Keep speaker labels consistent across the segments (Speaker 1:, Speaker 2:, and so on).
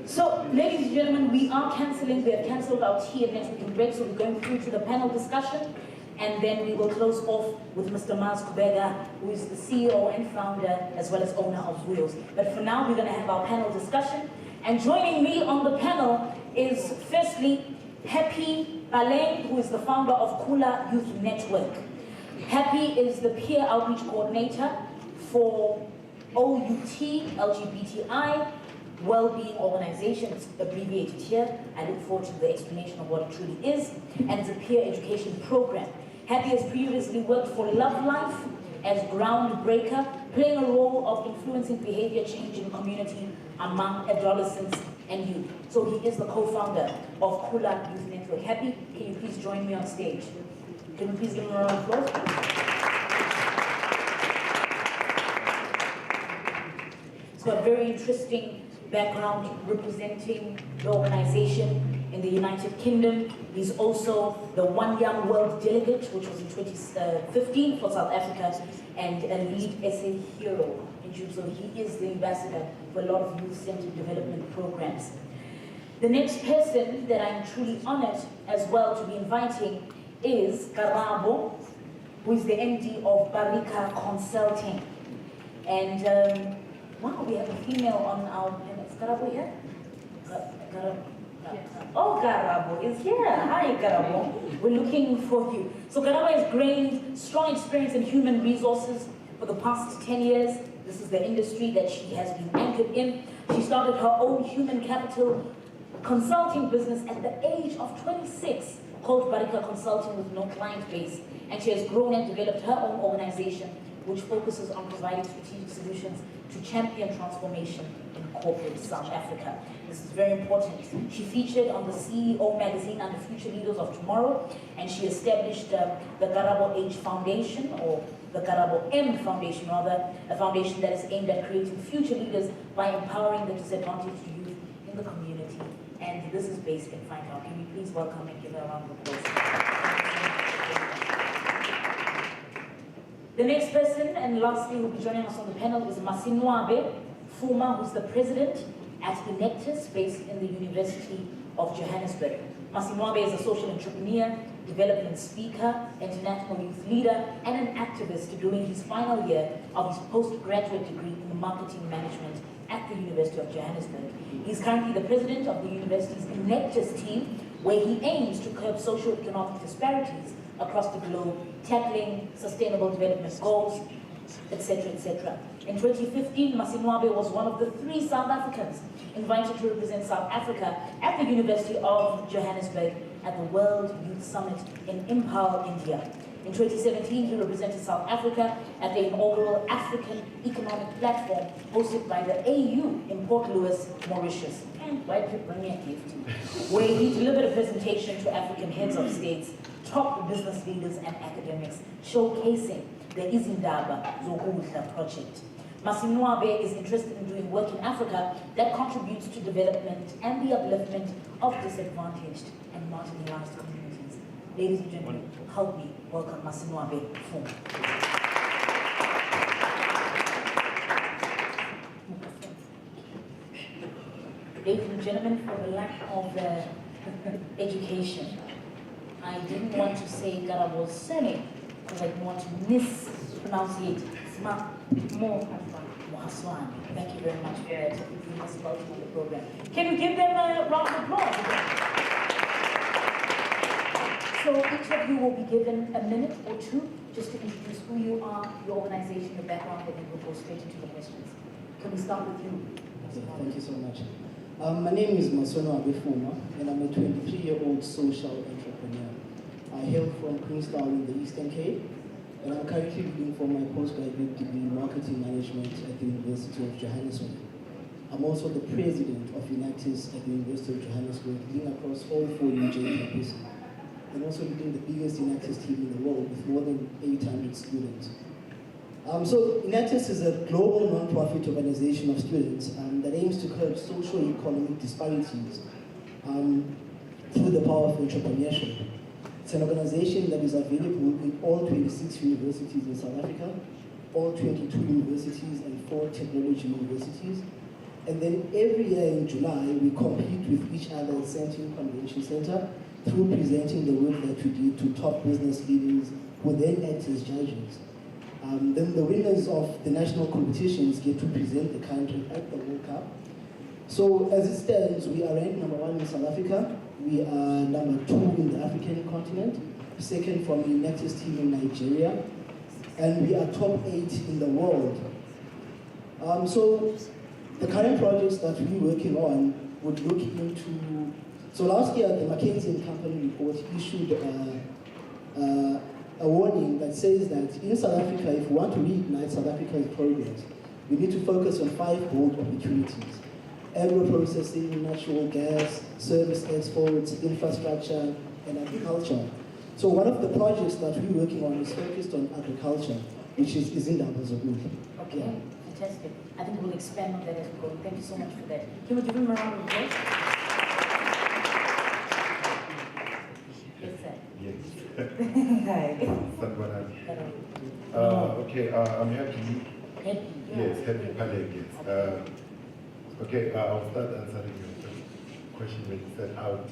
Speaker 1: So, ladies and gentlemen, we are cancelling. We have cancelled our tea and networking break, so we're going through to the panel discussion, and then we will close off with Mr. Mars Kubega, who is the CEO and founder, as well as owner of Wheels. But for now, we're going to have our panel discussion, and joining me on the panel is, firstly, Happy Pheleng, who is the founder of Khula Youth Network. Happy is the peer outreach coordinator for OUT, LGBTI, Wellbeing Organization. It's abbreviated here. I look forward to the explanation of what it truly is. And it's a peer education program. Happy has previously worked for Love Life as groundbreaker, playing a role of influencing behavior change in community among adolescents and youth. So he is the co-founder of Khula Youth Network. Happy, can you please join me on stage? Can we please give him a round of applause? He's got a very interesting background representing the organization in the United Kingdom. He's also the One Young World Delegate, which was in 2015 for South Africa, and a lead SA hero in June. So he is the ambassador for a lot of youth-centered development programs. The next person that I'm truly honored as well to be inviting is Karabo, who is the MD of Barika Consulting. And wow, we have a female on our panel. Is Karabo here? Oh, Karabo is here. Hi, Karabo. We're looking for you. So Karabo has gained strong experience in human resources for the past 10 years. This is the industry that she has been anchored in. She started her own human capital consulting business at the age of 26, called Barika Consulting, with no client base. And she has grown and developed her own organization, which focuses on providing strategic solutions to champion transformation in corporate South Africa. This is very important. She featured on the CEO magazine under Future Leaders of Tomorrow, and she established the Karabo H Foundation, or the Karabo M Foundation rather, a foundation that is aimed at creating future leaders by empowering the disadvantaged youth in the community. And this is based in Finetown. Can we please welcome and give her a round of applause? The next person, and lastly, who will be joining us on the panel is Masonwabe, Fuma, who's the president at Enactus, based in the University of Johannesburg. Masonwabe is a social entrepreneur, development speaker, international youth leader, and an activist during his final year of his postgraduate degree in marketing management at the University of Johannesburg. He's currently the president of the university's Enactus team, where he aims to curb socio-economic disparities across the globe, tackling sustainable development goals, etc., etc. In 2015, Masonwabe was one of the 3 South Africans invited to represent South Africa at the University of Johannesburg at the World Youth Summit in Impal, India. In 2017, he represented South Africa at the inaugural African Economic Platform hosted by the AU in Port Louis, Mauritius, where he delivered a presentation to African heads of states, top business leaders and academics, showcasing the Izindaba Zokudla project. Masonwabe is interested in doing work in Africa that contributes to development and the upliftment of disadvantaged and marginalized communities. Ladies and gentlemen, help me welcome Masonwabe Fuma. Ladies and gentlemen, for the lack of education, I didn't want to say Karabo's surname because I didn't want to mispronounce it. Mohasoane. Thank you very much for being us welcome on the program. Can we give them a round of applause? So each of you will be given a minute or 2 just to introduce who you are, your organization, your background, and then we'll go straight into the questions. Can we start with you?
Speaker 2: Thank you so much. My name is Masonwabe Fuma, and I'm a 23-year-old social entrepreneur. I hail from Queenstown in the Eastern Cape, and I'm currently reading for my postgraduate degree in marketing management at the University of Johannesburg. I'm also the president of Enactus at the University of Johannesburg, leading across all 4 UJ campuses, and also leading the biggest Enactus team in the world with more than 800 students. So Enactus is a global non-profit organization of students that aims to curb socio-economic disparities through the power of entrepreneurship. It's an organization that is available in all 26 universities in South Africa, all 22 universities and 4 technology universities. And then every year in July, we compete with each other at Sentin Convention Center through presenting the work that we did to top business leaders who then act as judges. Then the winners of the national competitions get to present the country at the World Cup. So as it stands, we are ranked #1 in South Africa. We are #2 in the African continent, second from the Enactus team in Nigeria, and we are top 8 in the world. So the current projects that we're working on would look into, so last year the McKinsey & Company report issued a warning that says that in South Africa, if we want to reignite South Africa's progress, we need to focus on 5 bold opportunities: agro-processing, natural gas, service exports, infrastructure, and agriculture. So one of the projects that we're working on is focused on agriculture, which is Izindaba Zokudla.
Speaker 1: Okay, yeah. Fantastic. I think we'll expand on that as we go. Thank you so much for that. Can we give him a round of applause? Yes, sir.
Speaker 3: Yes.
Speaker 1: Hi.
Speaker 3: Okay, I'm happy.
Speaker 1: Happy.
Speaker 3: Yes, happy Pheleng, yes. Okay, I'll start answering your question when you said out.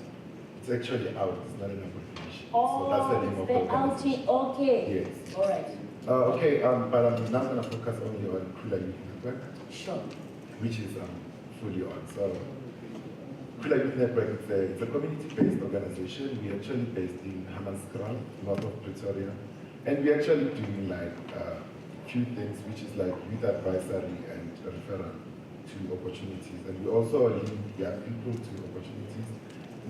Speaker 3: It's actually out, it's not an application.
Speaker 1: Oh,
Speaker 3: so that's the name of the organization.
Speaker 1: Okay.
Speaker 3: Yes.
Speaker 1: All right.
Speaker 3: Okay, but I'm not going to focus only on Khula Youth Network.
Speaker 1: Sure.
Speaker 3: Which is fully on. So, Khula Youth Network it's a community-based organization. We're actually based in Hammanskraal, north of Pretoria. And we're actually doing like few things, which is like youth advisory and referral to opportunities. And we also link young people to opportunities.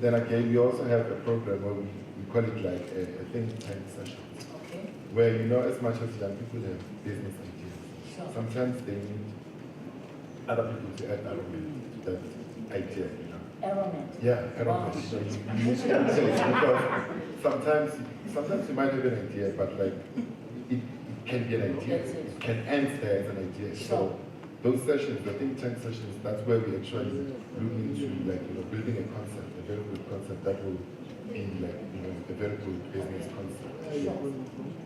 Speaker 3: Then again, we also have a program where we call it like a think tank session.
Speaker 1: Okay.
Speaker 3: Where, you know, as much as young people have business ideas,
Speaker 1: Sure.
Speaker 3: sometimes they need other people to add element to that idea, you know.
Speaker 1: Element.
Speaker 3: Yeah, element.
Speaker 1: Wow.
Speaker 3: So you need to because sometimes you might have an idea, but like it can be an idea.
Speaker 1: That's it.
Speaker 3: It can end there as an idea.
Speaker 1: Sure.
Speaker 3: So those sessions, the think tank sessions, that's where we actually look into like, you know, building a concept, a very good concept that will be like, you know, a very good business concept.
Speaker 1: Sure.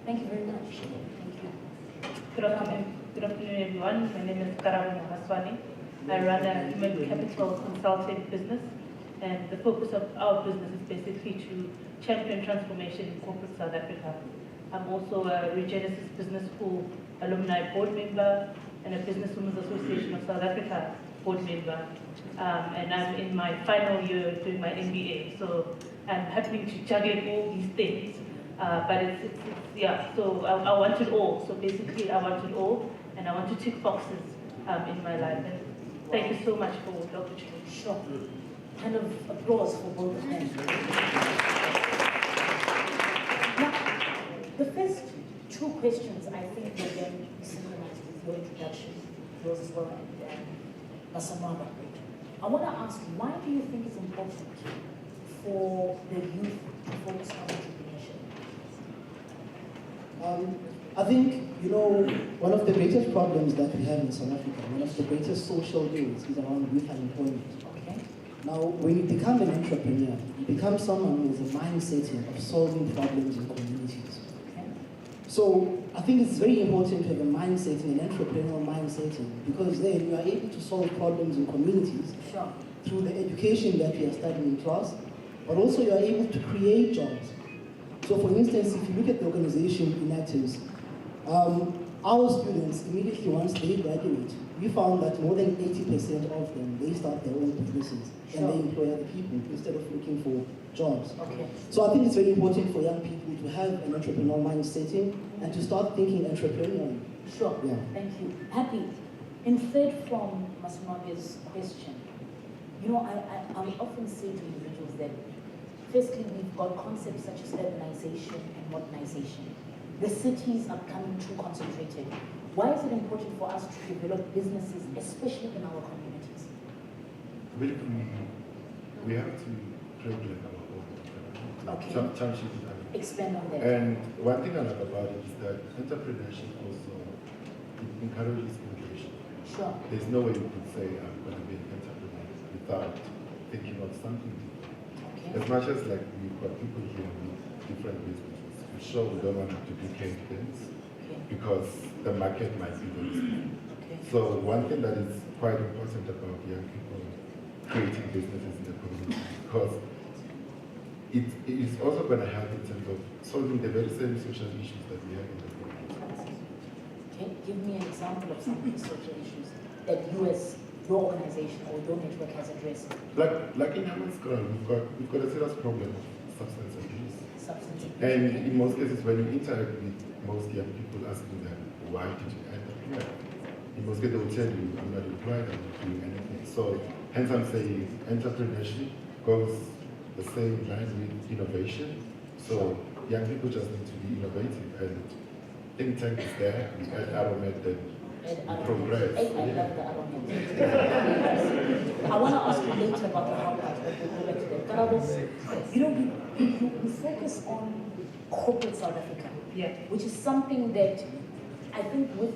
Speaker 1: Thank you very much. Thank you.
Speaker 4: Good afternoon, everyone. My name is Karabo Mohasoane. I run a human capital consulting business, and the focus of our business is basically to champion transformation in corporate South Africa. I'm also a Regenesis Business School alumni board member and a Business Women's Association of South Africa board member. And I'm in my final year doing my MBA, so I'm happening to juggle all these things. But it's yeah, so I want it all. So basically I want it all, and I want to tick boxes in my life. And thank you so much for the opportunity.
Speaker 1: Sure. Kind of applause for both of them. Now, the first 2 questions I think will then be synchronized with your introduction, yours as well, and Masonwabe. I want to ask, why do you think it's important for the youth to focus on entrepreneurship?
Speaker 2: I think, you know, one of the greatest problems that we have in South Africa, one of the greatest social ills is around youth unemployment.
Speaker 1: Okay.
Speaker 2: Now, when you become an entrepreneur, you become someone with a mindset of solving problems in communities.
Speaker 1: Okay.
Speaker 2: So I think it's very important to have a mindset, an entrepreneurial mindset, because then you are able to solve problems in communities
Speaker 1: Sure.
Speaker 2: through the education that we are studying in class, but also you are able to create jobs. So for instance, if you look at the organization Enactus, our students, immediately once they graduate, we found that more than 80% of them, they start their own businesses and they employ other people instead of looking for jobs.
Speaker 1: Okay.
Speaker 2: So I think it's very important for young people to have an entrepreneurial mindset and to start thinking entrepreneurially.
Speaker 1: Sure.
Speaker 2: Yeah.
Speaker 1: Thank you. Happy. Inferred from Masonwabe's question, you know, I will often say to individuals that firstly, we've got concepts such as urbanization and modernization. The cities are becoming too concentrated. Why is it important for us to develop businesses, especially in our communities?
Speaker 3: We have to regulate our own.
Speaker 1: Okay. Expand on that.
Speaker 3: And one thing I like about it is that entrepreneurship also it encourages innovation.
Speaker 1: Sure.
Speaker 3: There's no way you could say I'm going to be an entrepreneur without thinking of something different.
Speaker 1: Okay.
Speaker 3: As much as like we've got people here with different businesses, for sure we don't want to duplicate things
Speaker 1: Okay.
Speaker 3: because the market might be very small.
Speaker 1: Okay.
Speaker 3: So one thing that is quite important about young people creating businesses in the community, because it is also going to help in terms of solving the very same social issues that we have in the community.
Speaker 1: Okay, give me an example of some of the social issues that you as your organization or your network has addressed.
Speaker 3: Like in Hammanskraal, we've got a serious problem of substance abuse.
Speaker 1: Substance abuse.
Speaker 3: And in most cases, when you interact with most young people, asking them, why did you end up here? In most cases, they will tell you, I'm not employed, I'm not doing anything. So, hence I'm saying entrepreneurship goes the same line with innovation. So, young people just need to be innovative, and think tank is there, we add Aromet, then we progress.
Speaker 1: I love the Aromet. I want to ask you later about the how part, but we'll go back to that. Karabo, you know, we focus on corporate South Africa, which is something that I think with,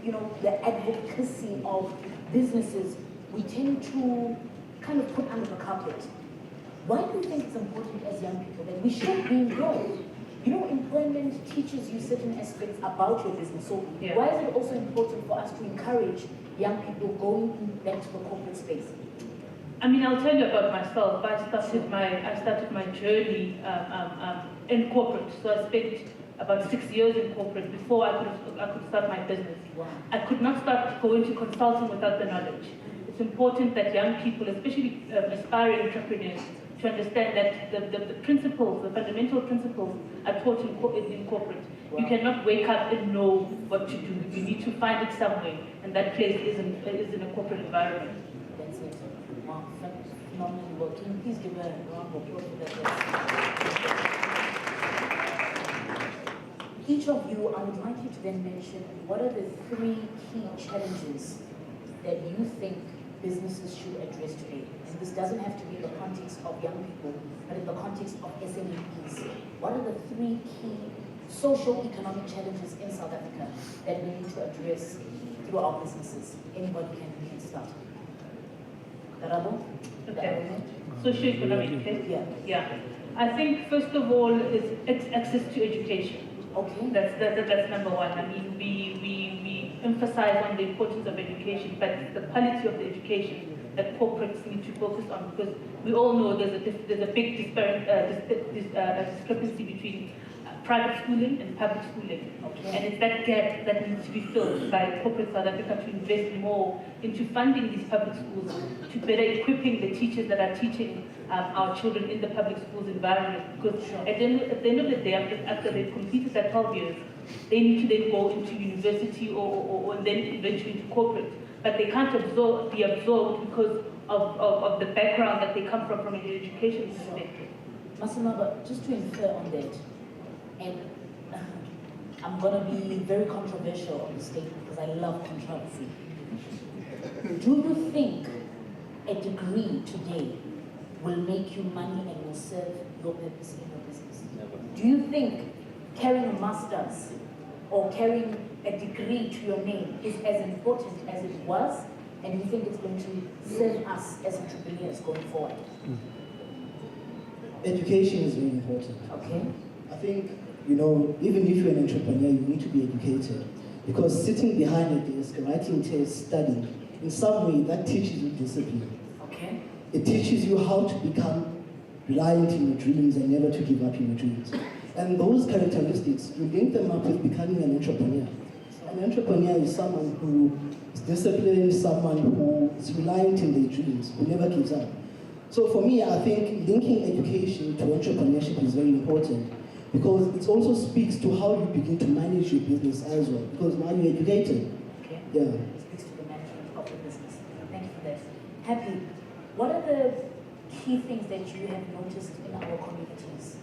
Speaker 1: you know, the advocacy of businesses, we tend to kind of put under the carpet. Why do you think it's important as young people that we should be employed? You know, employment teaches you certain aspects about your business. So why is it also important for us to encourage young people going back to the corporate space?
Speaker 4: I mean, I'll tell you about myself. I started my journey in corporate. So I spent about 6 years in corporate before I could start my business.
Speaker 1: Wow.
Speaker 4: I could not start going to consulting without the knowledge. It's important that young people, especially aspiring entrepreneurs, to understand that the principles, the fundamental principles are taught in corporate. Wow. You cannot wake up and know what to do. You need to find it somewhere, and that place is in a corporate environment.
Speaker 1: That's it. Wow, phenomenal work. Can you please give a round of applause for that? Each of you, I would like you to then mention what are the 3 key challenges that you think businesses should address today. And this doesn't have to be in the context of young people, but in the context of SMMEs. What are the 3 key socio-economic challenges in South Africa that we need to address through our businesses? Anybody can start. Karabo?
Speaker 4: Okay. Socio-economic, okay?
Speaker 1: Yeah.
Speaker 4: I think first of all it's access to education.
Speaker 1: Okay.
Speaker 4: That's number one. I mean, we emphasize on the importance of education, but it's the quality of the education that corporates need to focus on, because we all know there's a big discrepancy between private schooling and public schooling. Okay. And it's that gap that needs to be filled by corporate South Africa to invest more into funding these public schools, to better equipping the teachers that are teaching our children in the public schools environment. Because at the end of the day, after they've completed that 12 years, they need to then go into university or then eventually into corporate. But they can't be absorbed because of the background that they come from an education perspective.
Speaker 1: Masonwabe, just to infer on that, and I'm going to be very controversial on this statement because I love controversy. Do you think a degree today will make you money and will serve your purpose in your business?
Speaker 2: Never.
Speaker 1: Do you think carrying a master's or carrying a degree to your name is as important as it was? And do you think it's going to serve us as entrepreneurs going forward?
Speaker 2: Education is very important.
Speaker 1: Okay.
Speaker 2: I think, you know, even if you're an entrepreneur, you need to be educated. Because sitting behind a desk, writing tests, studying, in some way that teaches you discipline.
Speaker 1: Okay.
Speaker 2: It teaches you how to become reliant in your dreams and never to give up in your dreams. And those characteristics, you link them up with becoming an entrepreneur. An entrepreneur is someone who is disciplined, someone who is reliant in their dreams, who never gives up. So for me, I think linking education to entrepreneurship is very important, because it also speaks to how you begin to manage your business as well, because now you're educated.
Speaker 1: Okay.
Speaker 2: Yeah.
Speaker 1: It speaks to the management of the business. Thank you for that. Happy, what are the key things that you have noticed in our communities,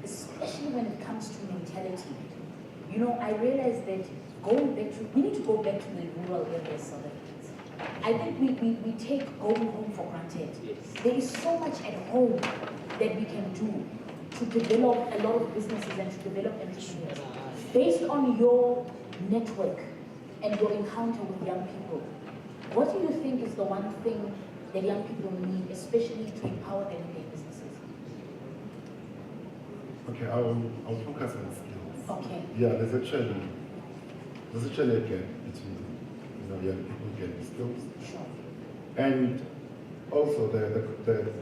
Speaker 1: especially when it comes to mentality? You know, I realize that we need to go back to the rural areas, South Africans. I think we take going home for granted. Yes. There is so much at home that we can do to develop a lot of businesses and to develop entrepreneurs. Based on your network and your encounter with young people, what do you think is the one thing that young people need, especially to empower them in their businesses?
Speaker 3: Okay, I'll focus on skills.
Speaker 1: Okay.
Speaker 3: Yeah, there's actually there's actually a gap between, young people getting skills.
Speaker 1: Sure.
Speaker 3: And also the the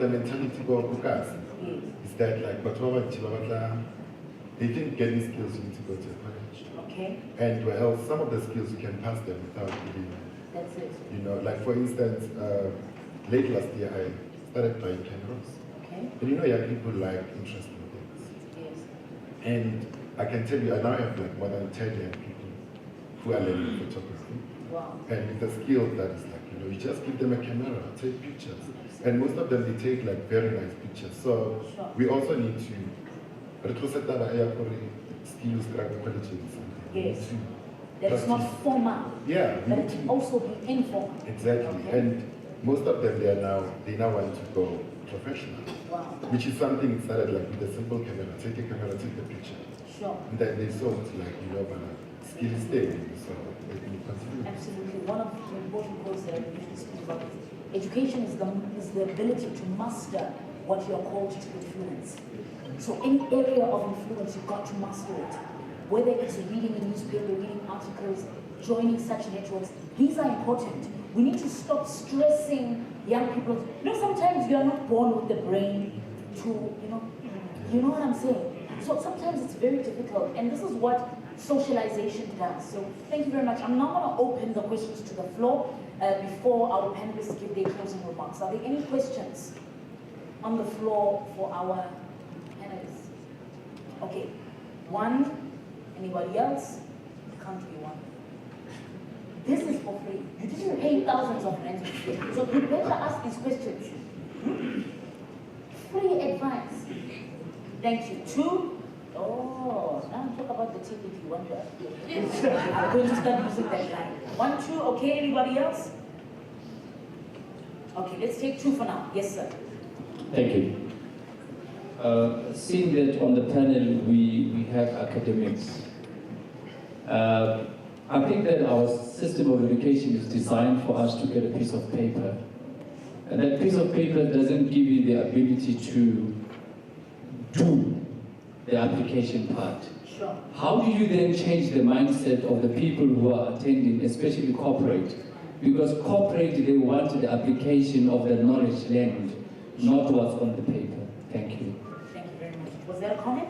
Speaker 3: mentality go Bukas is that like but they think getting skills you need to go to college.
Speaker 1: Okay.
Speaker 3: And well, some of the skills you can pass them without really.
Speaker 1: That's it.
Speaker 3: Like for instance, late last year I started buying cameras.
Speaker 1: Okay.
Speaker 3: And young people like interesting things.
Speaker 1: Yes.
Speaker 3: And I can tell you, I now have like more than 10 young people who are learning photography.
Speaker 1: Wow.
Speaker 3: And with the skill that is like, you just give them a camera, take pictures. And most of them, they take like very nice pictures. So
Speaker 1: sure.
Speaker 3: we also need to retrocede our skills,
Speaker 1: yes. That's not formal.
Speaker 3: Yeah.
Speaker 1: But it can also be informal.
Speaker 3: Exactly.
Speaker 1: Okay.
Speaker 3: And most of them, they now want to go professional.
Speaker 1: Wow.
Speaker 3: Which is something that started like with a simple camera, take a camera, take a picture.
Speaker 1: Sure.
Speaker 3: And then they saw it like, skill is there. So they can continue.
Speaker 1: Absolutely. One of the important quotes that I usually speak about is education is the ability to master what you're called to influence. So any area of influence, you've got to master it. Whether it's reading a newspaper, reading articles, joining such networks, these are important. We need to stop stressing young people. Sometimes you are not born with the brain to, you know what I'm saying? So sometimes it's very difficult, and this is what socialization does. So thank you very much. I'm now going to open the questions to the floor before our panelists give their closing remarks. Are there any questions on the floor for our panelists? Okay, one. Anybody else? Can't be one. This is for free. You didn't pay thousands of rands to get it. So you better ask these questions. Free advice. Thank you. Two. Oh, now talk about the tip if you want to. I'm going to start using that line. 1, 2. Okay, anybody else? Okay, let's take 2 for now. Yes, sir.
Speaker 5: Thank you. Seeing that on the panel we have academics, I think that our system of education is designed for us to get a piece of paper. And that piece of paper doesn't give you the ability to do the application part.
Speaker 1: Sure.
Speaker 5: How do you then change the mindset of the people who are attending, especially corporate? Because corporate, they want the application of the knowledge learned, not what's on the paper. Thank you.
Speaker 1: Thank you very much. Was there a comment?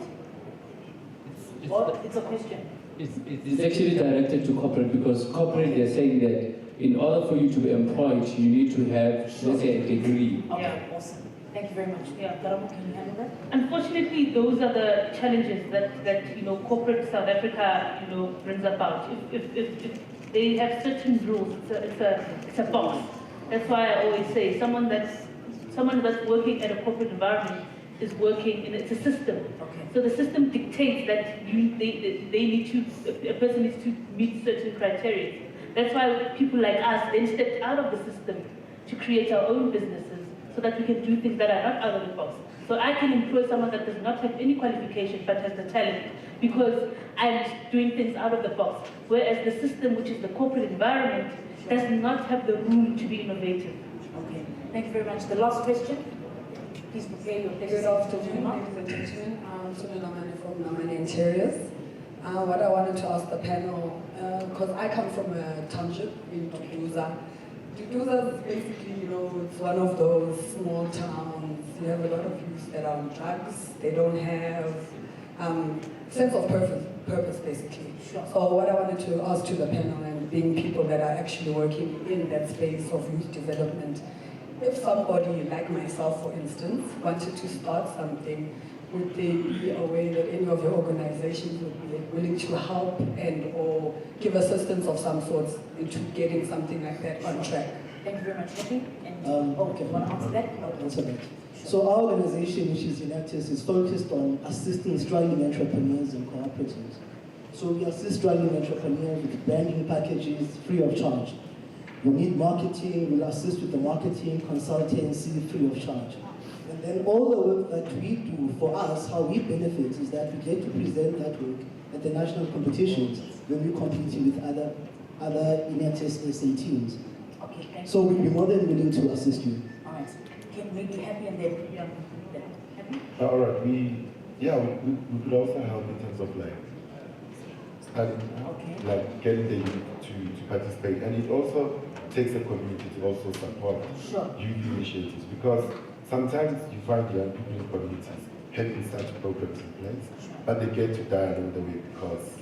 Speaker 1: Or it's a question?
Speaker 5: It's actually directed to corporate, because corporate, they're saying that in order for you to be employed, you need to have, let's say, a degree.
Speaker 1: Okay,
Speaker 4: Yeah.
Speaker 1: awesome. Thank you very much.
Speaker 4: Yeah.
Speaker 1: Karabo, can you handle that?
Speaker 4: Unfortunately, those are the challenges that corporate South Africa brings about. If they have certain rules, it's a box. That's why I always say someone that's working at a corporate environment is working in it's a system.
Speaker 1: Okay.
Speaker 4: So the system dictates that a person needs to meet certain criteria. That's why people like us then stepped out of the system to create our own businesses so that we can do things that are not out of the box. So I can employ someone that does not have any qualification but has the talent because I'm doing things out of the box. Whereas the system, which is the corporate environment, does not have the room to be innovative.
Speaker 1: Okay. Thank you very much. The last question. Please prepare your text.
Speaker 6: Good afternoon, ladies and gentlemen. I'm Sunil from Namane Interiors. What I wanted to ask the panel, because I come from a township in Duduza. Duduza is basically, it's one of those small towns. You have a lot of youth that are on drugs. They don't have sense of purpose, basically.
Speaker 1: Sure.
Speaker 6: So what I wanted to ask to the panel, and being people that are actually working in that space of youth development, if somebody like myself, for instance, wanted to start something, would they be aware that any of your organizations would be willing to help and or give assistance of some sort into getting something like that on track?
Speaker 1: Thank you very much, Happy. And
Speaker 2: Okay.
Speaker 1: you want to answer that?
Speaker 2: I'll answer that. So our organization, which is Enactus, is focused on assisting struggling entrepreneurs and cooperatives. So we assist struggling entrepreneurs with branding packages free of charge. You need marketing, we'll assist with the marketing, consultancy free of charge. And then all the work that we do for us, how we benefit is that we get to present that work at the national competitions when we're competing with other Enactus SA teams.
Speaker 1: Okay, thank you.
Speaker 2: So we'll be more than willing to assist you.
Speaker 1: All right. Can we be happy and then Happy?
Speaker 3: All right, Yeah, we could also help in terms of like like getting the youth to participate, and it also takes a community to also support youth initiatives, because sometimes you find young people in communities having such programs in place, but they get to die along the way because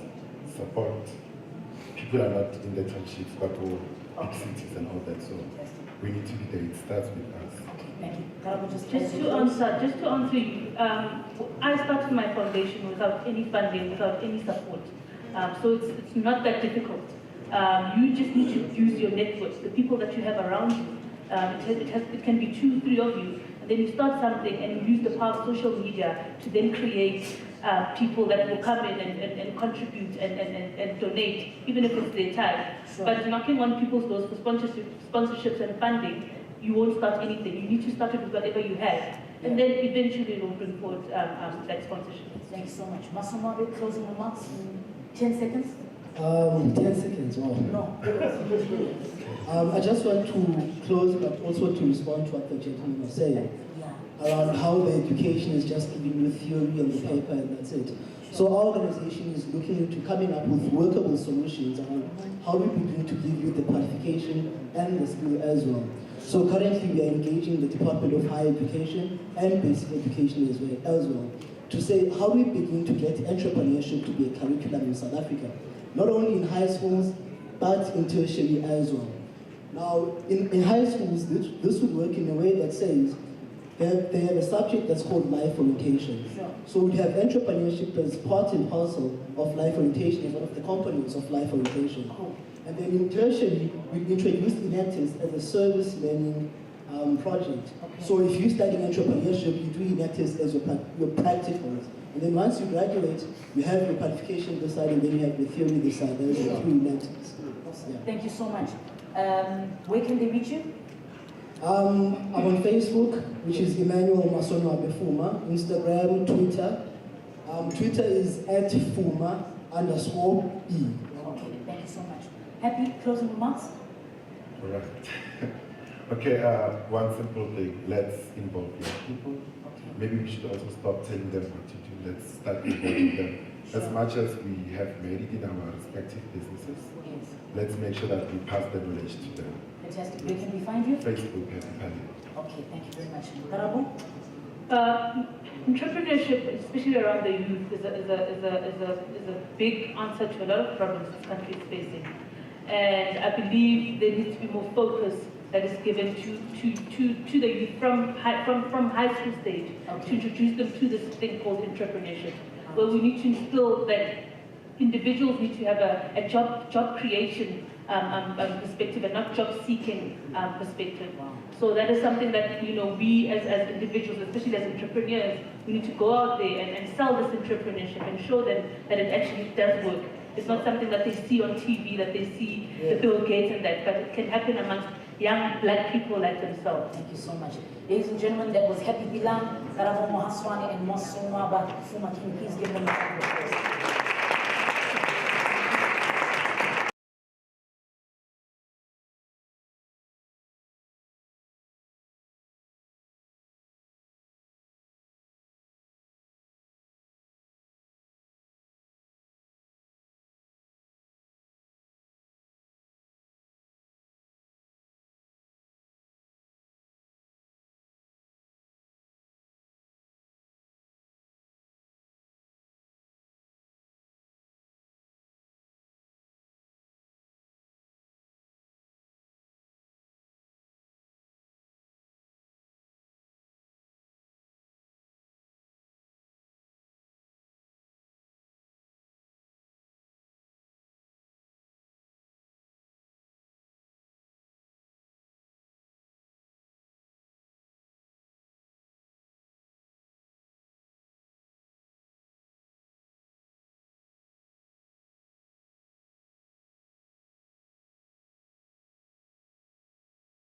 Speaker 3: people are not in the townships but all big cities and all that, so we need to be there. It starts with us.
Speaker 1: Thank you. Karabo,
Speaker 4: Just to answer you, I started my foundation without any funding, without any support. So it's not that difficult. You just need to use your network, the people that you have around you. It can be 2, 3 of you, and then you start something and you use the power of social media to then create people that will come in and contribute and donate, even if it's their time. But knocking on people's doors for sponsorships and funding, you won't start anything. You need to start it with whatever you have, and then eventually it will bring forward that sponsorship.
Speaker 1: Thank you so much. Masonwabe, closing remarks? 10 seconds?
Speaker 2: 10 seconds, wow.
Speaker 1: No.
Speaker 2: I just want to close, but also to respond to what the gentleman was saying, around how the education is just giving you theory on the paper and that's it. So our organization is looking into coming up with workable solutions around how we begin to give you the qualification and the skill as well. So currently we are engaging the Department of Higher Education and Basic Education as well to say how we begin to get entrepreneurship to be a curriculum in South Africa, not only in high schools, but in tertiary as well. Now, in high schools, this would work in a way that says they have a subject that's called life orientation. So we have entrepreneurship as part and parcel of life orientation as one of the components of life orientation. And then in tertiary, we introduced Enactus as a service learning project. So if you study entrepreneurship, you do Enactus as your practicals. And then once you graduate, you have your qualification this side, and then you have the theory this side. There's a through Enactus.
Speaker 1: Thank you so much. Where can they reach you?
Speaker 2: I'm on Facebook, which is Masonwabe Fuma. Instagram, Twitter. Twitter is @Fuma_E.
Speaker 1: Okay, thank you so much. Happy closing remarks?
Speaker 3: All right. Okay, one simple thing. Let's involve young people. Maybe we should also stop telling them what to do. Let's start involving them. As much as we have made it in our respective businesses, let's make sure that we pass the knowledge to them.
Speaker 1: Fantastic. Where can we find you?
Speaker 3: Facebook, Happy Pheleng.
Speaker 1: Okay, thank you very much. Karabo?
Speaker 4: Entrepreneurship, especially around the youth, is a big answer to a lot of problems this country is facing. And I believe there needs to be more focus that is given to the youth from high school stage to introduce them to this thing called entrepreneurship, where we need to instill that individuals need to have a job creation perspective and not job seeking perspective. So that is something that we as individuals, especially as entrepreneurs, we need to go out there and sell this entrepreneurship and show them that it actually does work. It's not something that they see on TV, that they see the Bill Gates and that, but it can happen amongst young black people like themselves.
Speaker 1: Thank you so much. Ladies and gentlemen, that was Happy Pheleng, Karabo, Mohasoane, and Masonwabe Fuma. Can you please give them a round of applause?